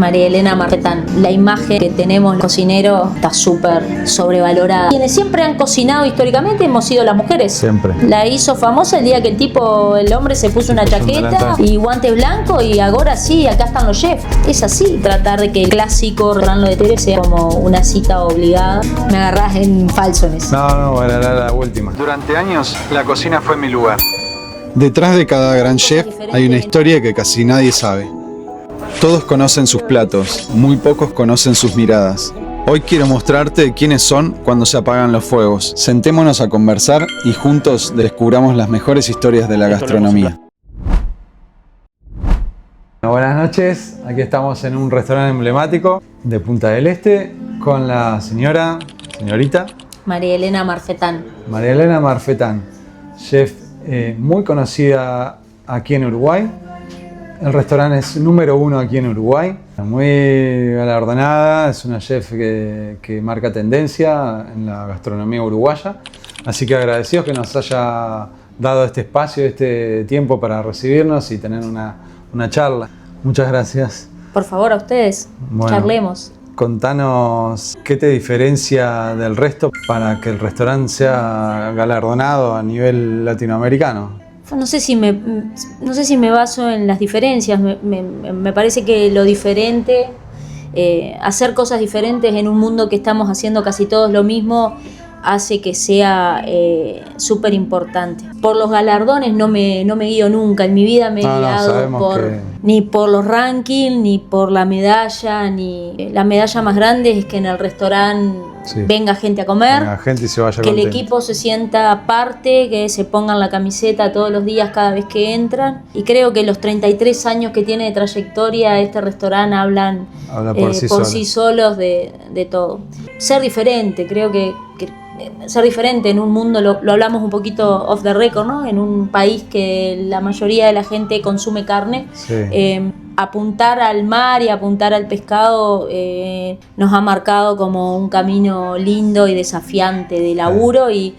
María Elena Marfetán. La imagen que tenemos del cocinero está súper sobrevalorada. Quienes siempre han cocinado históricamente hemos sido las mujeres. Siempre. La hizo famosa el día que el hombre se puso una chaqueta y guantes blancos y ahora sí, acá están los chefs. Es así, tratar de que el clásico restaurante de Tere sea como una cita obligada. Me agarrás en falso en eso. No, era la última. Durante años la cocina fue mi lugar. Detrás de cada gran chef hay una historia que casi nadie sabe. Todos conocen sus platos, muy pocos conocen sus miradas. Hoy quiero mostrarte quiénes son cuando se apagan los fuegos. Sentémonos a conversar y juntos descubramos las mejores historias de la gastronomía. Buenas noches, aquí estamos en un restaurante emblemático de Punta del Este con la señorita María Elena Marfetán. María Elena Marfetán, chef muy conocida aquí en Uruguay. El restaurante es número 1 aquí en Uruguay, muy galardonada, es una chef que marca tendencia en la gastronomía uruguaya. Así que agradecidos que nos haya dado este espacio, este tiempo para recibirnos y tener una charla. Muchas gracias. Por favor, a ustedes, Bueno, charlemos. Contanos qué te diferencia del resto para que el restaurante sea galardonado a nivel latinoamericano. No sé si me baso en las diferencias, me parece que lo diferente, hacer cosas diferentes en un mundo que estamos haciendo casi todos lo mismo, hace que sea súper importante. Por los galardones no me guío nunca, en mi vida me he guiado ni por los rankings, ni por la medalla, ni la medalla más grande es que en el restaurante venga gente a comer, venga gente y se vaya que contenta. el equipo se sienta parte, que se pongan la camiseta todos los días cada vez que entran. Y creo que los 33 años que tiene de trayectoria este restaurante hablan por sí solos de todo. Ser diferente, creo que ser diferente en un mundo, lo hablamos un poquito off the record, ¿no? En un país que la mayoría de la gente consume carne, apuntar al mar y apuntar al pescado nos ha marcado como un camino lindo y desafiante de laburo y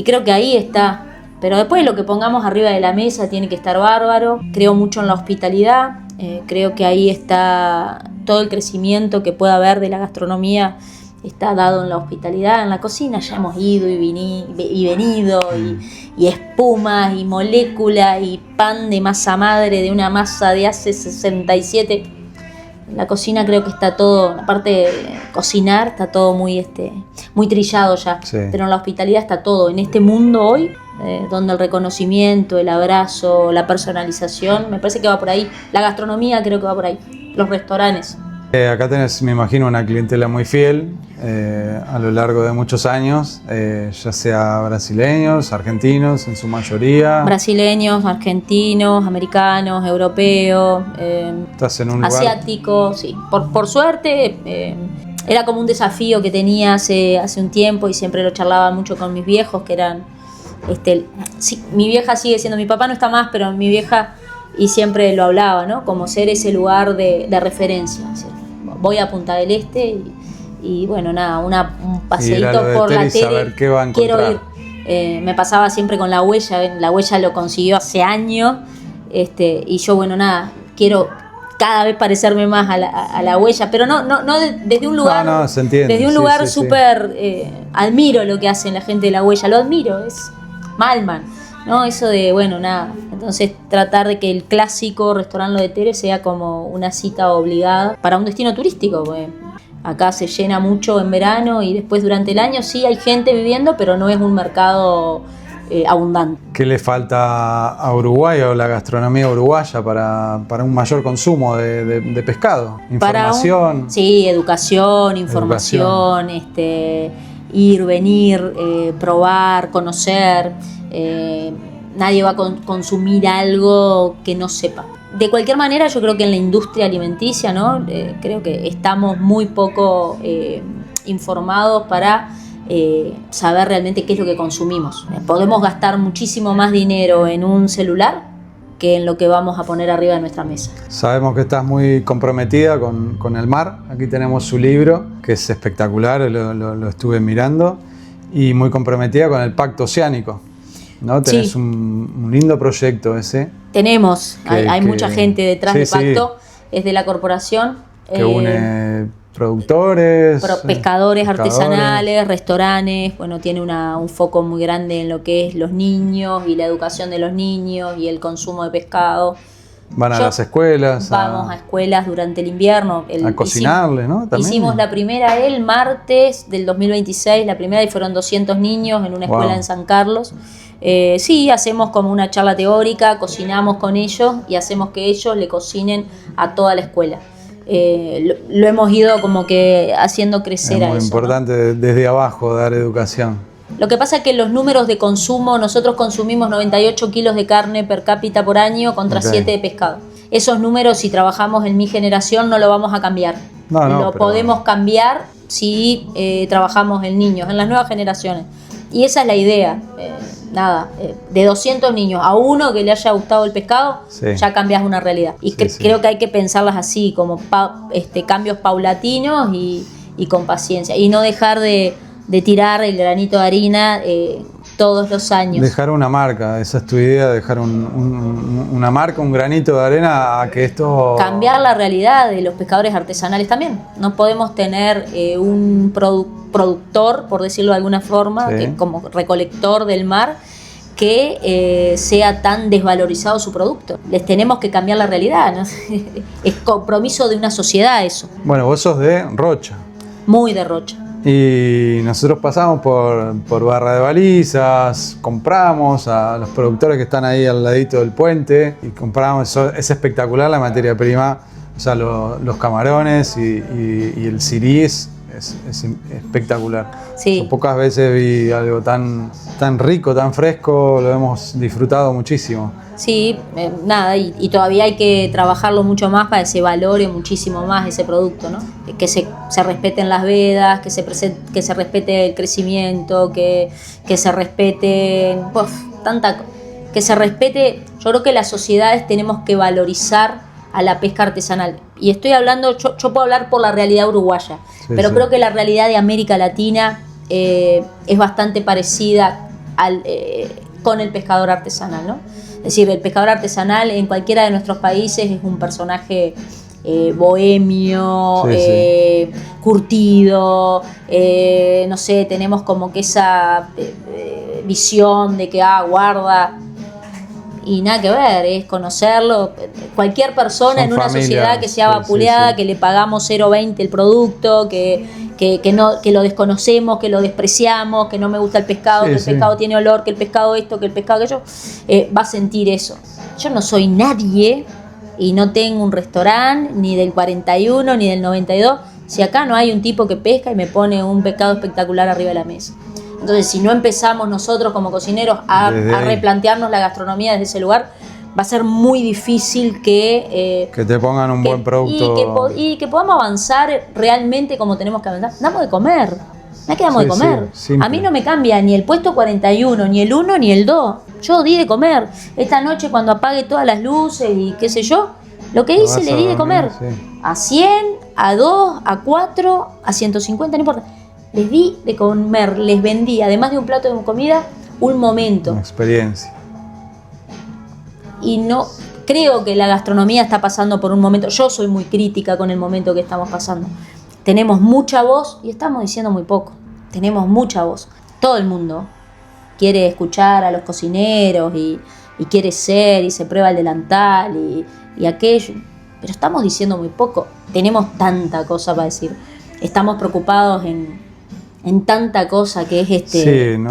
creo que ahí está. Pero después lo que pongamos arriba de la mesa tiene que estar bárbaro. Creo mucho en la hospitalidad, creo que ahí está todo el crecimiento que pueda haber de la gastronomía. Está dado en la hospitalidad, en la cocina ya hemos ido y venido, y espumas, y moléculas, y pan de masa madre, de una masa de hace 67. En la cocina creo que está todo, aparte de cocinar, está todo muy trillado ya. Sí. Pero en la hospitalidad está todo. En este mundo hoy, donde el reconocimiento, el abrazo, la personalización, me parece que va por ahí. La gastronomía creo que va por ahí. Los restaurantes. Acá tenés, me imagino, una clientela muy fiel a lo largo de muchos años, ya sea brasileños, argentinos en su mayoría. Brasileños, argentinos, americanos, europeos, ¿Estás en un asiáticos, sí. Por suerte, era como un desafío que tenía hace un tiempo y siempre lo charlaba mucho con mis viejos, que eran... mi vieja sigue siendo, mi papá no está más, pero mi vieja, y siempre lo hablaba, ¿no? Como ser ese lugar de referencia. ¿Sí? Voy a Punta del Este y bueno, nada, un paseíto por la tele, quiero ir. Me pasaba siempre con La Huella lo consiguió hace años, y yo, bueno, nada, quiero cada vez parecerme más a la Huella, pero no desde un lugar, se entiende. Desde un lugar súper, admiro lo que hacen la gente de La Huella, lo admiro, es Malman, ¿no? Eso de, bueno, nada, entonces tratar de que el clásico restaurante Lo de Tere sea como una cita obligada para un destino turístico, porque acá se llena mucho en verano y después durante el año sí hay gente viviendo, pero no es un mercado abundante. ¿Qué le falta a Uruguay o la gastronomía uruguaya para un mayor consumo de pescado? Información. Educación, información, ir, venir, probar, conocer. Nadie va a consumir algo que no sepa. De cualquier manera, yo creo que en la industria alimenticia, ¿no? Creo que estamos muy poco informados para saber realmente qué es lo que consumimos. Podemos gastar muchísimo más dinero en un celular que en lo que vamos a poner arriba de nuestra mesa. Sabemos que estás muy comprometida con el mar. Aquí tenemos su libro, que es espectacular, lo estuve mirando, y muy comprometida con el Pacto Oceánico, ¿no? Tenés un lindo proyecto ese. Tenemos, hay mucha gente detrás de Pacto, es de la corporación. que une productores, pescadores artesanales, restaurantes. Bueno, tiene un foco muy grande en lo que es los niños y la educación de los niños y el consumo de pescado. Van a las escuelas. Vamos a escuelas durante el invierno. A cocinarles, ¿no? También. Hicimos la primera el martes del 2026, la primera, y fueron 200 niños en una escuela en San Carlos. Sí, hacemos como una charla teórica, cocinamos con ellos y hacemos que ellos le cocinen a toda la escuela. Lo hemos ido como que haciendo crecer a eso. Es muy importante, ¿no? Desde abajo dar educación. Lo que pasa es que los números de consumo, nosotros consumimos 98 kilos de carne per cápita por año contra 7 de pescado. Esos números, si trabajamos en mi generación, no lo vamos a cambiar. Lo podemos cambiar si trabajamos en niños, en las nuevas generaciones. Y esa es la idea. De 200 niños a uno que le haya gustado el pescado, ya cambias una realidad. Y creo que hay que pensarlas así, como cambios paulatinos y con paciencia. Y no dejar de tirar el granito de harina todos los años. Dejar una marca, esa es tu idea, dejar una marca, un granito de arena a que esto... Cambiar la realidad de los pescadores artesanales también. No podemos tener un productor, por decirlo de alguna forma, que como recolector del mar, que sea tan desvalorizado su producto. Les tenemos que cambiar la realidad, ¿no? Es compromiso de una sociedad eso. Bueno, vos sos de Rocha. Muy de Rocha. Y nosotros pasamos por Barra de Balizas, compramos a los productores que están ahí al ladito del puente y compramos, es espectacular la materia prima, o sea, los camarones y el sirí es espectacular. Sí. Yo pocas veces vi algo tan rico, tan fresco, lo hemos disfrutado muchísimo. Sí, y todavía hay que trabajarlo mucho más para que se valore muchísimo más ese producto, ¿no? Que se respeten las vedas, que se respete el crecimiento, que se respete, que se respete. Yo creo que las sociedades tenemos que valorizar a la pesca artesanal. Y estoy hablando, yo puedo hablar por la realidad uruguaya, pero creo que la realidad de América Latina es bastante parecida con el pescador artesanal, ¿no? Es decir, el pescador artesanal en cualquiera de nuestros países es un personaje bohemio, curtido, no sé, tenemos como que esa visión de que guarda, y nada que ver, es conocerlo. Cualquier persona en una sociedad que sea vapuleada, que le pagamos 0,20 el producto, que lo desconocemos, que lo despreciamos, que no me gusta el pescado, que el pescado tiene olor, que el pescado esto, que el pescado aquello, va a sentir eso. Yo no soy nadie y no tengo un restaurante ni del 41 ni del 92 si acá no hay un tipo que pesca y me pone un pescado espectacular arriba de la mesa. Entonces, si no empezamos nosotros como cocineros a replantearnos la gastronomía desde ese lugar, va a ser muy difícil que te pongan un buen producto y que podamos avanzar realmente como tenemos que avanzar. Damos de comer, no quedamos de comer. A mí no me cambia ni el puesto 41, ni el 1, ni el 2. Yo di de comer. Esta noche cuando apague todas las luces y qué sé yo, lo que hice le di de comer. A 100, a 2, a 4, a 150, no importa. Les di de comer, les vendí, además de un plato de comida, un momento. Una experiencia. Y no creo que la gastronomía está pasando por un momento. Yo soy muy crítica con el momento que estamos pasando. Tenemos mucha voz y estamos diciendo muy poco. Tenemos mucha voz. Todo el mundo quiere escuchar a los cocineros y quiere ser y se prueba el delantal y aquello. Pero estamos diciendo muy poco. Tenemos tanta cosa para decir. Estamos preocupados en tanta cosa que es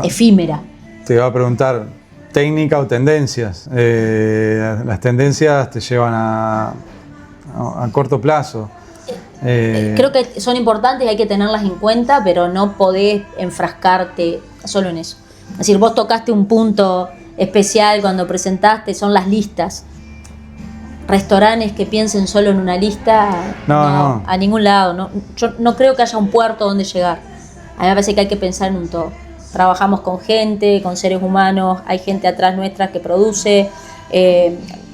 efímera. Te iba a preguntar, ¿técnica o tendencias? Las tendencias te llevan a corto plazo. Creo que son importantes y hay que tenerlas en cuenta, pero no podés enfrascarte solo en eso. Es decir, vos tocaste un punto especial cuando presentaste, son las listas. Restaurantes que piensen solo en una lista, no, a ningún lado. No. Yo no creo que haya un puerto donde llegar. A mí me parece que hay que pensar en un todo. Trabajamos con gente, con seres humanos, hay gente atrás nuestra que produce.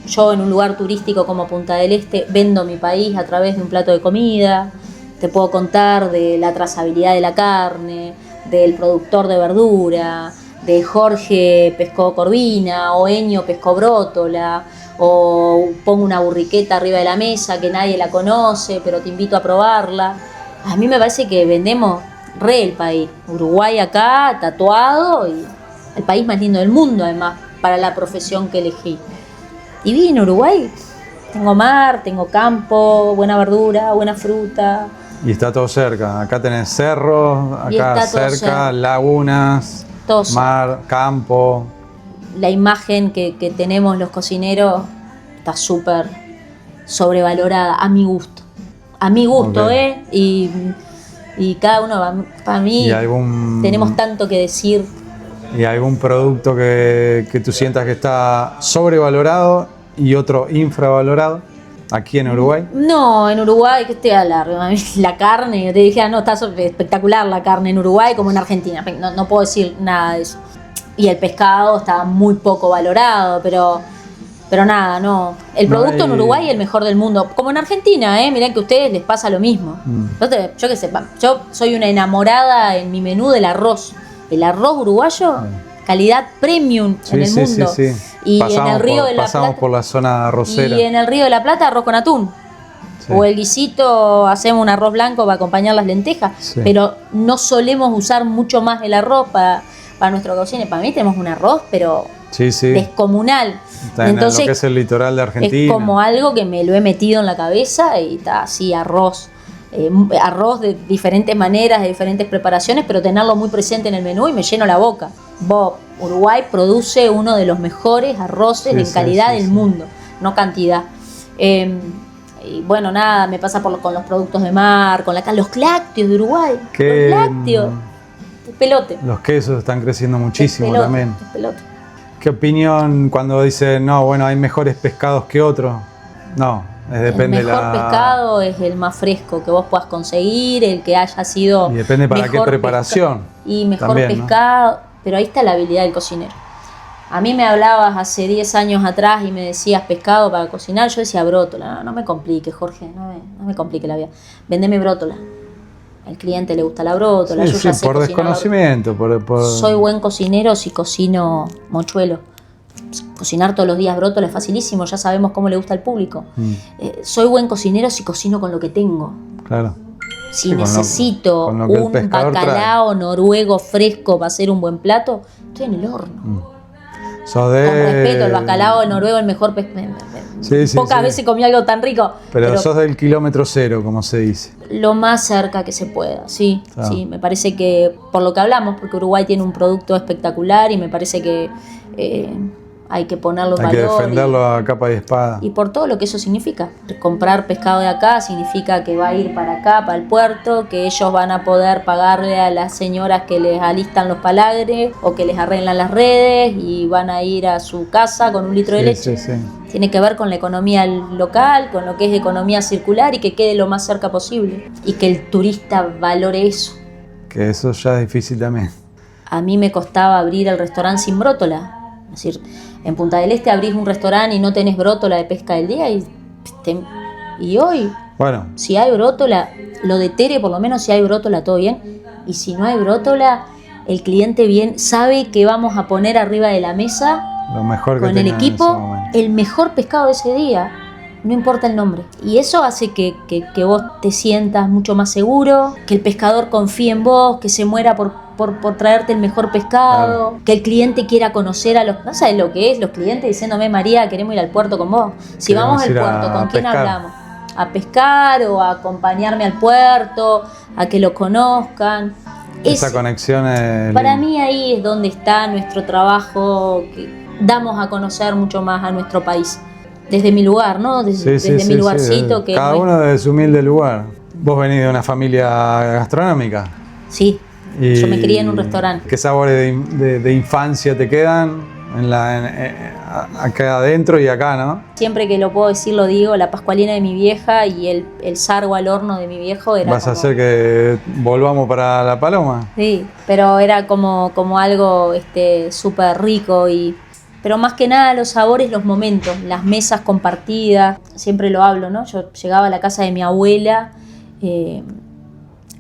Yo en un lugar turístico como Punta del Este vendo mi país a través de un plato de comida. Te puedo contar de la trazabilidad de la carne, del productor de verdura, de Jorge pescó corvina, o Enio pescó brótola, o pongo una burriqueta arriba de la mesa que nadie la conoce, pero te invito a probarla. A mí me parece que vendemos re el país. Uruguay acá, tatuado, y el país más lindo del mundo, además, para la profesión que elegí. Y vi en Uruguay, tengo mar, tengo campo, buena verdura, buena fruta. Y está todo cerca. Acá tenés cerros, acá cerca, lagunas, mar, campo. La imagen que tenemos los cocineros está súper sobrevalorada, a mi gusto. A mi gusto, okay. Y cada uno, para mí, tenemos tanto que decir. ¿Y algún producto que tú sientas que está sobrevalorado y otro infravalorado aquí en Uruguay? No, en Uruguay, ¿qué te hablar? La carne, yo te dije, no, está espectacular la carne en Uruguay como en Argentina. No puedo decir nada de eso. Y el pescado está muy poco valorado, pero nada, no. El producto en Uruguay es el mejor del mundo. Como en Argentina, mirá que a ustedes les pasa lo mismo. Yo qué sé, yo soy una enamorada en mi menú del arroz. El arroz uruguayo, calidad premium en el mundo. Sí. Y en el Río de la Plata. Pasamos por la zona arrocera. Y en el Río de la Plata, arroz con atún. Sí. O el guisito, hacemos un arroz blanco para acompañar las lentejas. Sí. Pero no solemos usar mucho más el arroz para nuestra cocina. Para mí tenemos un arroz, pero descomunal. Entonces, lo que es el litoral de Argentina. Es como algo que me lo he metido en la cabeza y está así, arroz. Arroz de diferentes maneras, de diferentes preparaciones, pero tenerlo muy presente en el menú y me lleno la boca. Uruguay produce uno de los mejores arroces en calidad del mundo, no cantidad. Y bueno, nada, me pasa con los productos de mar, con los lácteos de Uruguay. Los lácteos. Pelote. Los quesos están creciendo muchísimo también. Pelote. ¿Qué opinión cuando dicen, no, bueno, hay mejores pescados que otros? No, depende. El mejor pescado es el más fresco que vos puedas conseguir, el que haya sido. Y depende para qué preparación. Y mejor también, pescado, ¿no? Pero ahí está la habilidad del cocinero. A mí me hablabas hace 10 años atrás y me decías pescado para cocinar, yo decía brótola. No me complique, Jorge, no me complique la vida. Vendeme brótola. Al cliente le gusta la brótola, yo ya sé por desconocimiento. Soy buen cocinero si cocino mochuelo. Cocinar todos los días brótola es facilísimo, ya sabemos cómo le gusta al público. Soy buen cocinero si cocino con lo que tengo. Claro. Si necesito un bacalao noruego fresco para hacer un buen plato, estoy en el horno. Con respeto, el bacalao noruego es el mejor pescado. Pocas veces comí algo tan rico. Pero sos del kilómetro cero, como se dice. Lo más cerca que se pueda, sí. Me parece que, por lo que hablamos, porque Uruguay tiene un producto espectacular y me parece que hay que ponerlo en valor. Hay que defenderlo a capa y espada. Y por todo lo que eso significa. Comprar pescado de acá significa que va a ir para acá, para el puerto, que ellos van a poder pagarle a las señoras que les alistan los palagres o que les arreglan las redes y van a ir a su casa con un litro de leche. Tiene que ver con la economía local, con lo que es economía circular y que quede lo más cerca posible. Y que el turista valore eso. Que eso ya es difícil también. A mí me costaba abrir el restaurante sin brótola. Es decir, en Punta del Este abrís un restaurante y no tenés brótola de pesca del día y hoy, si hay brótola, lo de Tere por lo menos, si hay brótola todo bien, y si no hay brótola, el cliente bien sabe que vamos a poner arriba de la mesa lo mejor que con el equipo el mejor pescado de ese día, no importa el nombre, y eso hace que vos te sientas mucho más seguro, que el pescador confíe en vos, que se muera por traerte el mejor pescado, que el cliente quiera conocer a los... No sabes lo que es, los clientes diciéndome, María, queremos ir al puerto con vos. Si vamos al puerto, ¿con quién hablamos? A pescar o a acompañarme al puerto, a que lo conozcan. Esa conexión es... Para mí ahí es donde está nuestro trabajo, que damos a conocer mucho más a nuestro país. Desde mi lugar, ¿no? Desde mi lugarcito. Que cada uno desde su humilde lugar. ¿Vos venís de una familia gastronómica? Sí. Yo me crié en un restaurante. ¿Qué sabores de infancia te quedan acá adentro y acá, no? Siempre que lo puedo decir lo digo, la pascualina de mi vieja y el sargo al horno de mi viejo era. ¿Vas a hacer que volvamos para La Paloma? Sí, pero era como algo súper rico pero más que nada los sabores, los momentos, las mesas compartidas. Siempre lo hablo, ¿no? Yo llegaba a la casa de mi abuela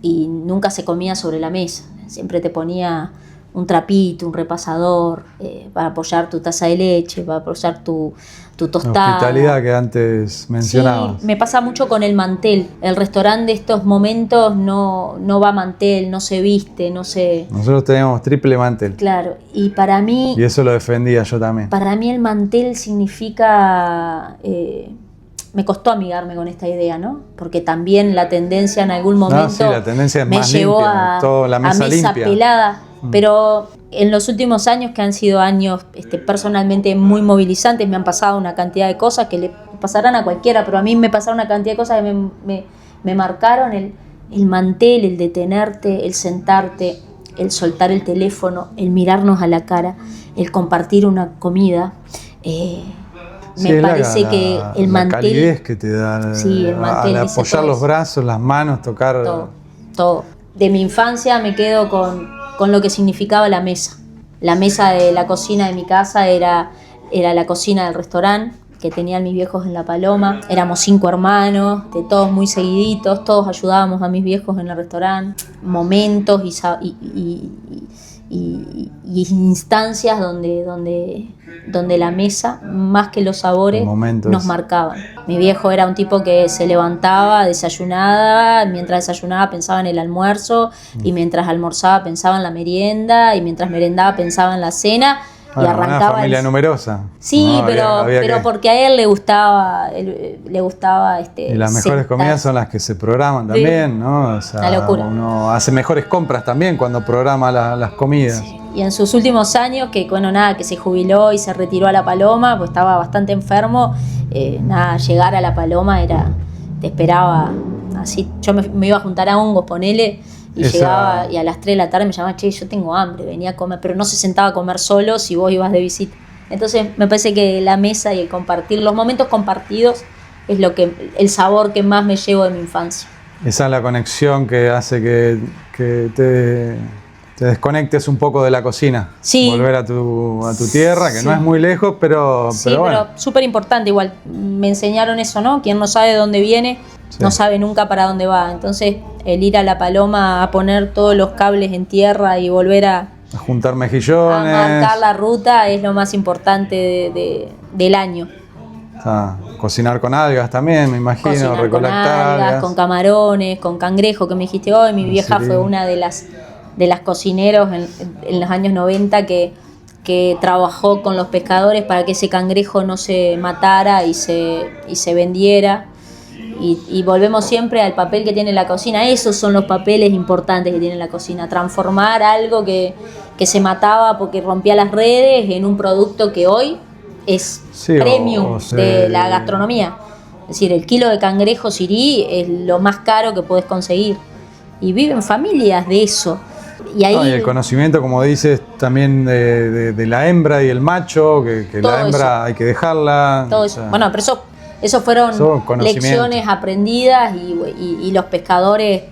y nunca se comía sobre la mesa. Siempre te ponía un trapito, un repasador, para apoyar tu taza de leche, para apoyar tu tostada. La hospitalidad que antes mencionabas. Sí, me pasa mucho con el mantel. El restaurante de estos momentos no va mantel, no se viste, no se... Nosotros teníamos triple mantel. Claro, y para mí... Y eso lo defendía yo también. Para mí el mantel significa... me costó amigarme con esta idea, ¿no? Porque también la tendencia en algún momento sí, la tendencia es me más llevó limpia, toda la mesa a mesa limpia. pelada. Pero en los últimos años, que han sido años personalmente muy movilizantes, me han pasado una cantidad de cosas que le pasarán a cualquiera, pero a mí me pasaron una cantidad de cosas que me marcaron. El mantel, el detenerte, el sentarte, el soltar el teléfono, el mirarnos a la cara, el compartir una comida. Me parece que el mantel... La calidez que te da, sí, el mantel, al apoyar los brazos, las manos, tocar... Todo. De mi infancia me quedo con lo que significaba la mesa. La mesa de la cocina de mi casa era la cocina del restaurante que tenían mis viejos en La Paloma. Éramos 5 hermanos, todos muy seguiditos, todos ayudábamos a mis viejos en el restaurante. Momentos y instancias donde la mesa, más que los sabores, nos marcaban. Mi viejo era un tipo que se levantaba, desayunaba, mientras desayunaba pensaba en el almuerzo, y mientras almorzaba pensaba en la merienda, y mientras merendaba pensaba en la cena. Bueno, y arrancaba una familia numerosa. Sí, pero porque a él le gustaba y las mejores comidas son las que se programan también, sí. ¿no? O sea, una locura. Uno hace mejores compras también cuando programa las comidas. Sí. Y en sus últimos años, que se jubiló y se retiró a La Paloma, pues estaba bastante enfermo, llegar a La Paloma te esperaba así. Yo me iba a juntar a hongos, ponele, y llegaba, y a las 3 de la tarde me llamaba, che, yo tengo hambre, venía a comer, pero no se sentaba a comer solo si vos ibas de visita. Entonces me parece que la mesa y el compartir, los momentos compartidos, es el sabor que más me llevo de mi infancia. Esa es la conexión que hace que te desconectes un poco de la cocina. Sí. Volver a tu tierra, que sí. No es muy lejos, pero bueno. Pero súper importante igual. Me enseñaron eso, ¿no? Quien no sabe de dónde viene, sí. No sabe nunca para dónde va. Entonces, el ir a La Paloma a poner todos los cables en tierra y volver a juntar mejillones, a marcar la ruta, es lo más importante del año. Cocinar con algas también, me imagino. Cocinar recolectar con algas, con camarones, con cangrejo, que me dijiste hoy. Mi vieja fue una de las cocineros en los años 90 que trabajó con los pescadores para que ese cangrejo no se matara y se vendiera. Y volvemos siempre al papel que tiene la cocina. Esos son los papeles importantes que tiene la cocina. Transformar algo que se mataba porque rompía las redes en un producto que hoy es premium de la gastronomía. Es decir, el kilo de cangrejo sirí es lo más caro que podés conseguir. Y viven familias de eso. Y ahí, el conocimiento, como dices, también de la hembra y el macho, que la hembra eso. Hay que dejarla. Todo eso. Bueno, pero eso fueron lecciones aprendidas y los pescadores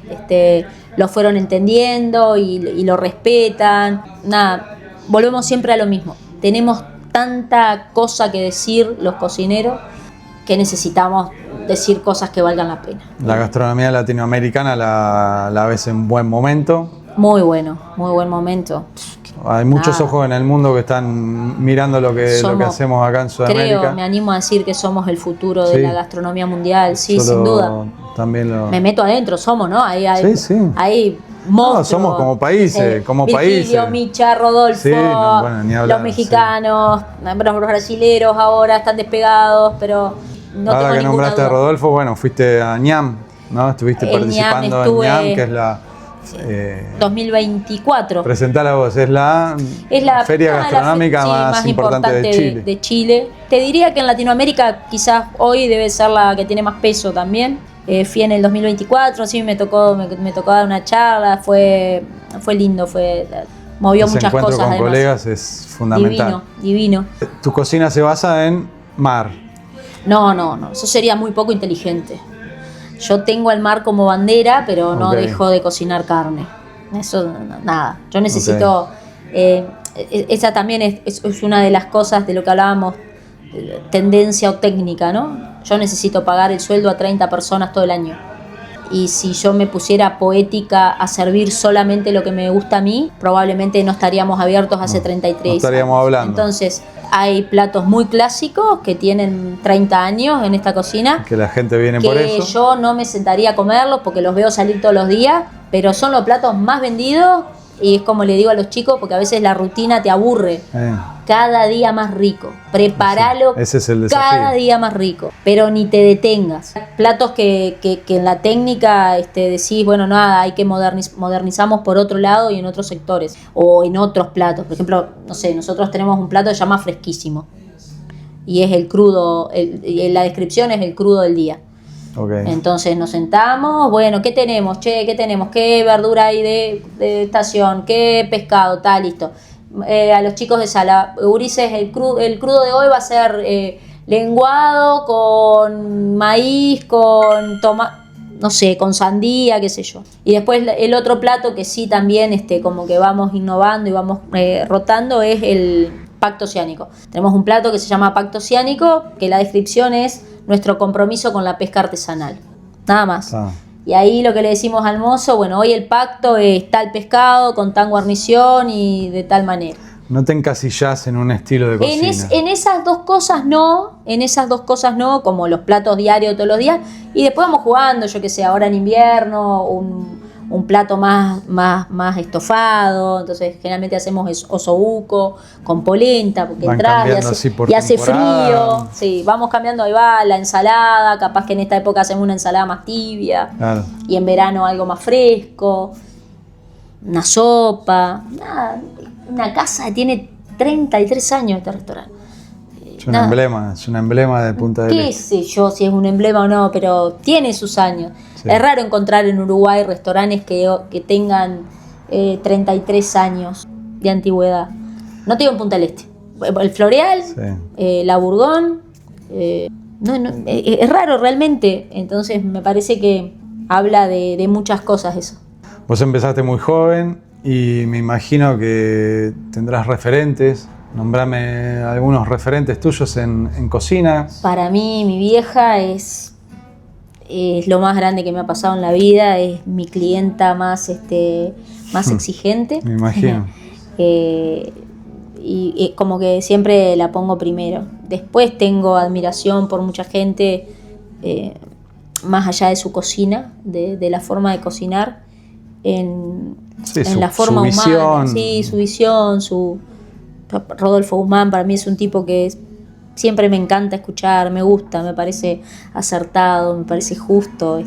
lo fueron entendiendo y lo respetan. Nada, volvemos siempre a lo mismo. Tenemos tanta cosa que decir los cocineros que necesitamos decir cosas que valgan la pena. La gastronomía latinoamericana la ves en buen momento. Muy buen momento. Hay muchos ojos en el mundo que están mirando lo que hacemos acá en Sudamérica. Me animo a decir que somos el futuro de la gastronomía mundial, sí, sin duda. Me meto adentro, somos, ¿no? Hay monstruos. Somos como países, Virgilio, Micha, Rodolfo, los mexicanos, los brasileros ahora están despegados, pero no ahora tengo que nombraste duda. A Rodolfo, fuiste a ñam, ¿no? Estuviste participando en ñam, que es la... 2024. Presentala vos, es la feria gastronómica más importante de Chile. Te diría que en Latinoamérica quizás hoy debe ser la que tiene más peso también. Fui en el 2024, sí, me tocó dar una charla, fue lindo, movió muchas cosas. Ese encuentro con colegas es fundamental. Divino. ¿Tu cocina se basa en mar? No, eso sería muy poco inteligente. Yo tengo el mar como bandera, pero no dejo de cocinar carne. Eso, nada. Yo necesito... esa también es una de las cosas de lo que hablábamos, tendencia o técnica, ¿no? Yo necesito pagar el sueldo a 30 personas todo el año. y si yo me pusiera poética a servir solamente lo que me gusta a mí, probablemente no estaríamos abiertos hace 33 no estaríamos años. hablando. Entonces, hay platos muy clásicos que tienen 30 años en esta cocina. Que la gente viene por eso. Que yo no me sentaría a comerlos porque los veo salir todos los días, pero son los platos más vendidos y es como le digo a los chicos, porque a veces la rutina te aburre. Cada día más rico. Preparalo. Ese es el desafío. Cada día más rico. Pero ni te detengas. Platos que en la técnica decís, bueno, nada, hay que modernizamos por otro lado y en otros sectores. O en otros platos. Por ejemplo, no sé, nosotros tenemos un plato que se llama fresquísimo. Y es el crudo, la descripción es el crudo del día. Okay. Entonces nos sentamos, bueno, ¿qué tenemos? ¿Qué tenemos? ¿Qué verdura hay de estación? ¿Qué pescado? Está listo. A los chicos de sala, Ulises, el crudo de hoy va a ser lenguado con maíz, con tomate, no sé, con sandía, qué sé yo. Y después el otro plato que sí también como que vamos innovando y vamos rotando es el pacto oceánico. Tenemos un plato que se llama pacto oceánico, que la descripción es nuestro compromiso con la pesca artesanal. Nada más. Y ahí lo que le decimos al mozo, bueno, hoy el pacto es tal pescado con tal guarnición y de tal manera. No te encasillás en un estilo de cocina. En esas dos cosas no, como los platos diarios todos los días. Y después vamos jugando, yo que sé, ahora en invierno, un plato más estofado. Entonces generalmente hacemos osobuco con polenta, porque entra y hace frío. Sí, vamos cambiando, ahí va, la ensalada, capaz que en esta época hacemos una ensalada más tibia. Claro. Y en verano algo más fresco. Una sopa, nada. Una casa que tiene 33 años este restaurante. Es un emblema de Punta del Este. Qué sé yo si es un emblema o no, pero tiene sus años. Sí. Es raro encontrar en Uruguay restaurantes que tengan 33 años de antigüedad. No te digo en Punta del Este. El Floreal, sí. La Burgón, es raro realmente. Entonces me parece que habla de muchas cosas eso. Vos empezaste muy joven y me imagino que tendrás referentes. Nombrame algunos referentes tuyos en cocina. Para mí, mi vieja es lo más grande que me ha pasado en la vida. Es mi clienta más exigente. Me imagino. Y como que siempre la pongo primero. Después tengo admiración por mucha gente, más allá de su cocina, de la forma de cocinar, en la forma humana. Visión. Sí, su visión, Rodolfo Guzmán para mí es un tipo que siempre me encanta escuchar, me gusta, me parece acertado, me parece justo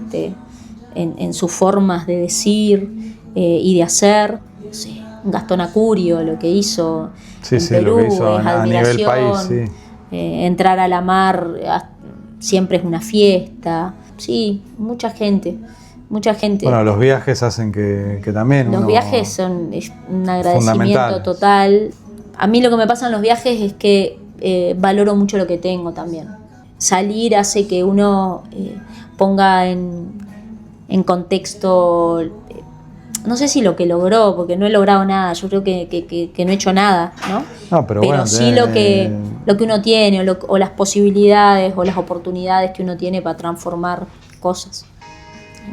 en sus formas de decir y de hacer. No sé, Gastón Acurio, lo que hizo en Perú, lo que hizo es a nivel país, sí. Entrar a la mar siempre es una fiesta. Sí, mucha gente. Bueno, los viajes hacen que también los viajes son un agradecimiento total. A mí lo que me pasa en los viajes es que valoro mucho lo que tengo también. Salir hace que uno ponga en contexto, no sé si lo que logró, porque no he logrado nada, yo creo que no he hecho nada, ¿no? No, pero bueno, sí lo que uno tiene, o las posibilidades o las oportunidades que uno tiene para transformar cosas.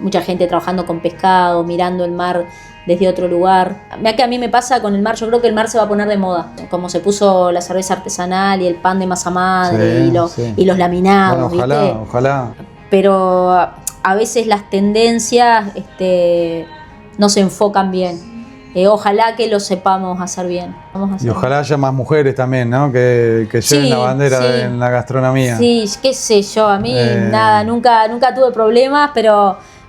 Mucha gente trabajando con pescado, mirando el mar desde otro lugar. Mira que a mí me pasa con el mar, yo creo que el mar se va a poner de moda, como se puso la cerveza artesanal y el pan de masa madre, sí, y los laminados. Bueno, ojalá. Pero a veces las tendencias no se enfocan bien. Ojalá que lo sepamos hacer bien. Y ojalá haya más mujeres también, ¿no? Que lleven la bandera en la gastronomía. Sí, qué sé yo, a mí nada, nunca tuve problemas,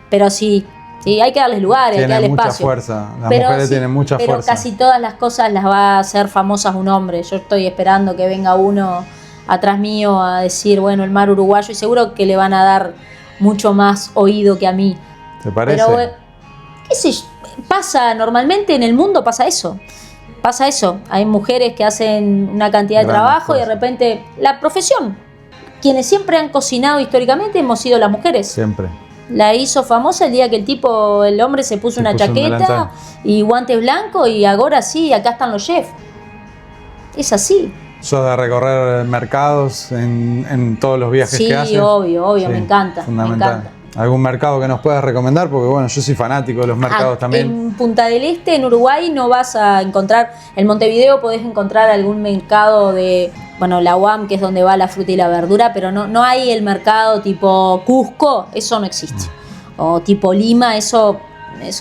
pero sí, hay que darles lugar, hay que darles espacio. Fuerza. Las mujeres tienen mucha fuerza. Pero casi todas las cosas las va a hacer famosas un hombre. Yo estoy esperando que venga uno atrás mío a decir, bueno, el mar uruguayo, y seguro que le van a dar mucho más oído que a mí. ¿Te parece? Pero, qué sé yo, normalmente en el mundo pasa eso. Hay mujeres que hacen una cantidad de trabajo y de repente la profesión. Quienes siempre han cocinado históricamente hemos sido las mujeres. Siempre. La hizo famosa el día que el hombre se puso una chaqueta y guantes blancos y ahora sí, acá están los chefs. Es así. ¿Sos de recorrer mercados en todos los viajes que haces? Sí, obvio, me encanta. ¿Algún mercado que nos puedas recomendar? Porque bueno, yo soy fanático de los mercados también. En Punta del Este, en Uruguay, no vas a encontrar, en Montevideo podés encontrar algún mercado de, bueno, la UAM, que es donde va la fruta y la verdura, pero no hay el mercado tipo Cusco, eso no existe. O tipo Lima, eso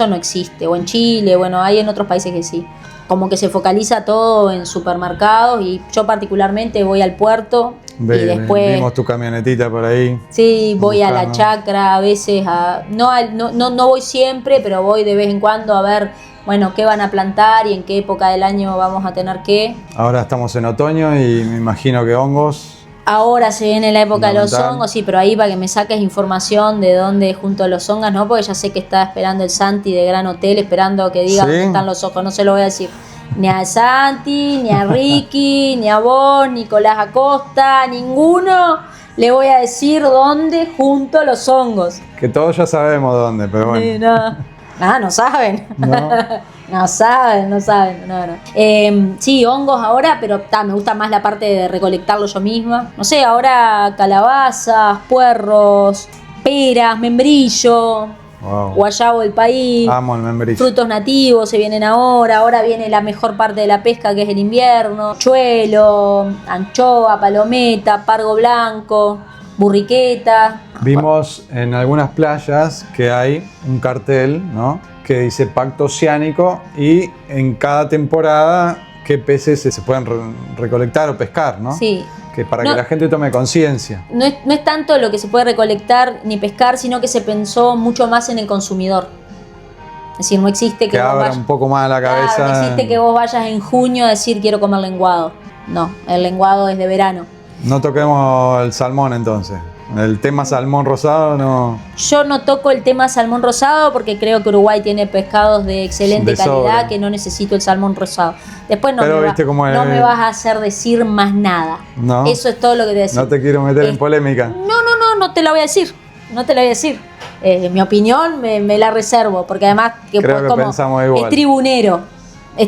no existe. O en Chile, bueno, hay en otros países que sí. Como que se focaliza todo en supermercados y yo particularmente voy al puerto. Y después vimos tu camionetita por ahí. Sí, voy buscando a la chacra a veces, no voy siempre, pero voy de vez en cuando a ver, bueno, qué van a plantar y en qué época del año vamos a tener qué. Ahora estamos en otoño y me imagino que hongos. Ahora se viene la época de los hongos, sí, pero ahí para que me saques información de dónde junto los hongos, ¿no? Porque ya sé que está esperando el Santi de Gran Hotel, esperando que diga dónde están los ojos, no se lo voy a decir. Ni a Santi, ni a Ricky, ni a vos, Nicolás Acosta, ninguno le voy a decir dónde junto los hongos. Que todos ya sabemos dónde, pero bueno. No saben. No. No saben. Sí, hongos ahora, pero me gusta más la parte de recolectarlo yo misma. No sé, ahora calabazas, puerros, peras, membrillo. Wow. Guayabo del país. Amo el membrillo. Frutos nativos se vienen ahora viene la mejor parte de la pesca, que es el invierno. Chuelo, anchoa, palometa, pargo blanco, burriqueta. Vimos en algunas playas que hay un cartel, ¿no?, que dice Pacto Oceánico, y en cada temporada qué peces se pueden recolectar o pescar, ¿no? Sí. Que para que la gente tome conciencia. No es tanto lo que se puede recolectar ni pescar, sino que se pensó mucho más en el consumidor. Es decir, no existe que abra un poco más la cabeza. Claro, no existe que vos vayas en junio a decir quiero comer lenguado. No, el lenguado es de verano. No toquemos el salmón entonces. El tema salmón rosado no. Yo no toco el tema salmón rosado porque creo que Uruguay tiene pescados de excelente calidad, que no necesito el salmón rosado. Después no me vas a hacer decir más nada. No. Eso es todo lo que te voy a decir. No te quiero meter en polémica. No te la voy a decir. No te la voy a decir. Mi opinión me la reservo, porque además creo que pensamos igual. Es tribunero.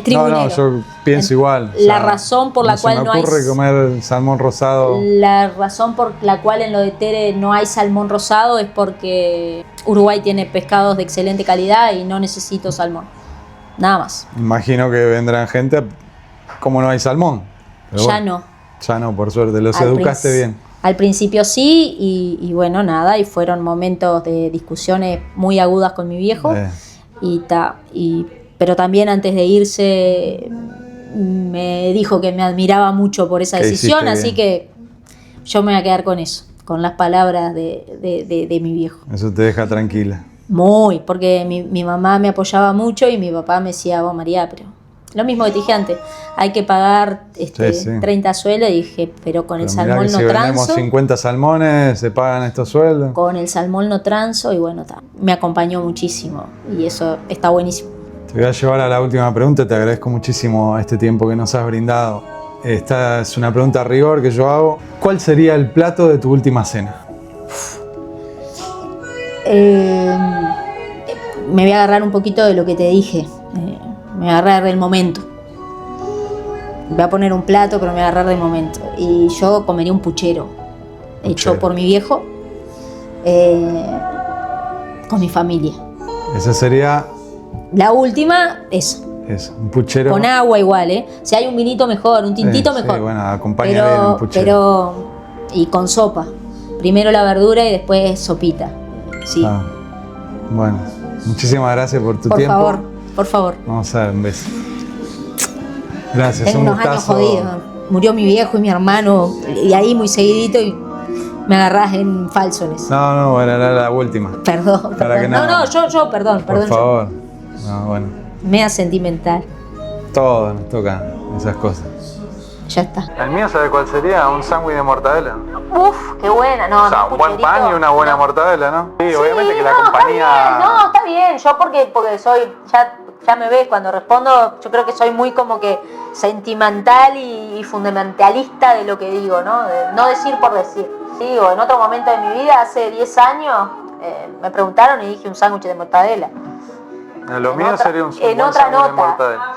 No, yo pienso igual. La razón por la cual no hay... se me ocurre comer salmón rosado. La razón por la cual en lo de Tere no hay salmón rosado es porque Uruguay tiene pescados de excelente calidad y no necesito salmón. Nada más. Imagino que vendrán gente como no hay salmón. Ya no. Ya no, por suerte. Los educaste bien. Al principio sí, y bueno, nada, y fueron momentos de discusiones muy agudas con mi viejo. Pero también antes de irse me dijo que me admiraba mucho por esa decisión, así que yo me voy a quedar con eso, con las palabras de mi viejo. Eso te deja tranquila. Muy, porque mi mamá me apoyaba mucho y mi papá me decía, vos María, pero lo mismo que te dije antes, hay que pagar 30 sueldos, y dije, pero con el salmón no transo. Si vendemos 50 salmones, se pagan estos sueldos. Con el salmón no transo, y bueno, me acompañó muchísimo y eso está buenísimo. Te voy a llevar a la última pregunta, te agradezco muchísimo este tiempo que nos has brindado. Esta es una pregunta a rigor que yo hago. ¿Cuál sería el plato de tu última cena? Me voy a agarrar un poquito de lo que te dije. Me voy a agarrar del momento. Voy a poner un plato, pero me voy a agarrar del momento. Y yo comería un puchero hecho por mi viejo con mi familia. Esa sería... La última, eso. Es un puchero. Con agua igual, ¿eh? Si hay un vinito mejor, un tintito mejor. Sí, bueno, acompaña bien un puchero. Y con sopa. Primero la verdura y después sopita. Sí. Bueno, muchísimas gracias por tu tiempo. Por favor. Vamos a dar un beso. Gracias, un unos años jodidos. Murió mi viejo y mi hermano, y ahí muy seguidito, y me agarrás en falso en eso. No, bueno, era la última. Perdón. Yo, perdón. Por favor. No, bueno. Mea sentimental. Todos nos tocan esas cosas. Ya está. ¿El mío sabe cuál sería? ¿Un sándwich de mortadela? Uf, qué buena. No, o sea, un buen pan y una buena mortadela, ¿no? Sí, obviamente que la compañía... Está bien. Yo porque soy... Ya me ves cuando respondo, yo creo que soy muy como que sentimental y fundamentalista de lo que digo, ¿no? De no decir por decir. Digo, en otro momento de mi vida, hace 10 años, me preguntaron y dije un sándwich de mortadela. Lo mío sería un sándwich de mortadela.